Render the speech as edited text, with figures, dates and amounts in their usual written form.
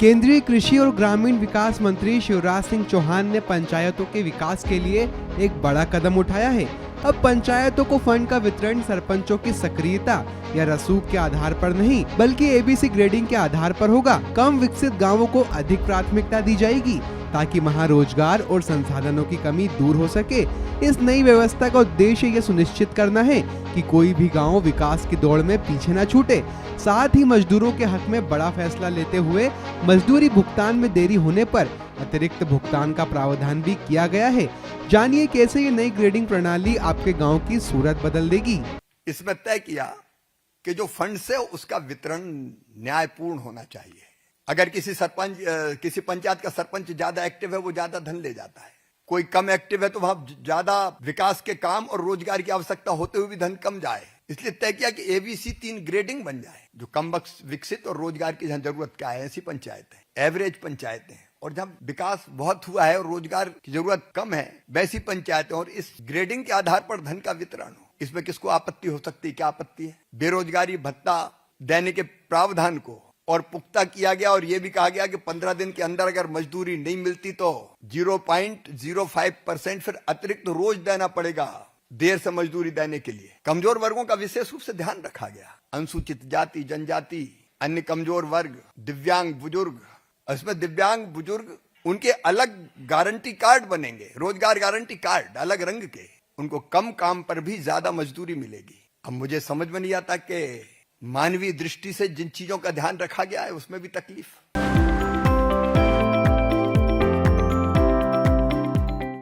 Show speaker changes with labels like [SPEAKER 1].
[SPEAKER 1] केंद्रीय कृषि और ग्रामीण विकास मंत्री शिवराज सिंह चौहान ने पंचायतों के विकास के लिए एक बड़ा कदम उठाया है। अब पंचायतों को फंड का वितरण सरपंचों की सक्रियता या रसूख के आधार पर नहीं बल्कि एबीसी ग्रेडिंग के आधार पर होगा। कम विकसित गांवों को अधिक प्राथमिकता दी जाएगी ताकि वहां रोजगार और संसाधनों की कमी दूर हो सके। इस नई व्यवस्था का उद्देश्य यह सुनिश्चित करना है कि कोई भी गांव विकास की दौड़ में पीछे न छूटे। साथ ही मजदूरों के हक में बड़ा फैसला लेते हुए मजदूरी भुगतान में देरी होने पर अतिरिक्त भुगतान का प्रावधान भी किया गया है। जानिए कैसे ये नई ग्रेडिंग प्रणाली आपके गांव की सूरत बदल देगी।
[SPEAKER 2] इसमें तय किया कि जो फंड से उसका वितरण न्यायपूर्ण होना चाहिए। अगर किसी पंचायत का सरपंच ज्यादा एक्टिव है, वो ज्यादा धन ले जाता है। कोई कम एक्टिव है तो वहां ज्यादा विकास के काम और रोजगार की आवश्यकता होते हुए भी धन कम जाए। इसलिए तय किया कि एबीसी 3 ग्रेडिंग बन जाए। जो कम विकसित और रोजगार की जहां जरूरत क्या है, ऐसी पंचायतें, एवरेज पंचायतें, और जहां विकास बहुत हुआ है और रोजगार की जरूरत कम है, वैसी पंचायतें। और इस ग्रेडिंग के आधार पर धन का वितरण हो। इसमें किसको आपत्ति हो सकती है? क्या आपत्ति है? बेरोजगारी भत्ता देने के प्रावधान को और पुख्ता किया गया और यह भी कहा गया कि 15 दिन के अंदर अगर मजदूरी नहीं मिलती तो 0.05% फिर अतिरिक्त रोज देना पड़ेगा देर से मजदूरी देने के लिए। कमजोर वर्गों का विशेष रूप से ध्यान रखा गया। अनुसूचित जाति, जनजाति, अन्य कमजोर वर्ग, दिव्यांग बुजुर्ग। इसमें दिव्यांग बुजुर्ग उनके अलग गारंटी कार्ड बनेंगे, रोजगार गारंटी कार्ड अलग रंग के। उनको कम काम पर भी ज्यादा मजदूरी मिलेगी। अब मुझे समझ में नहीं आता कि मानवीय दृष्टि से जिन चीजों का ध्यान रखा गया है उसमें भी तकलीफ।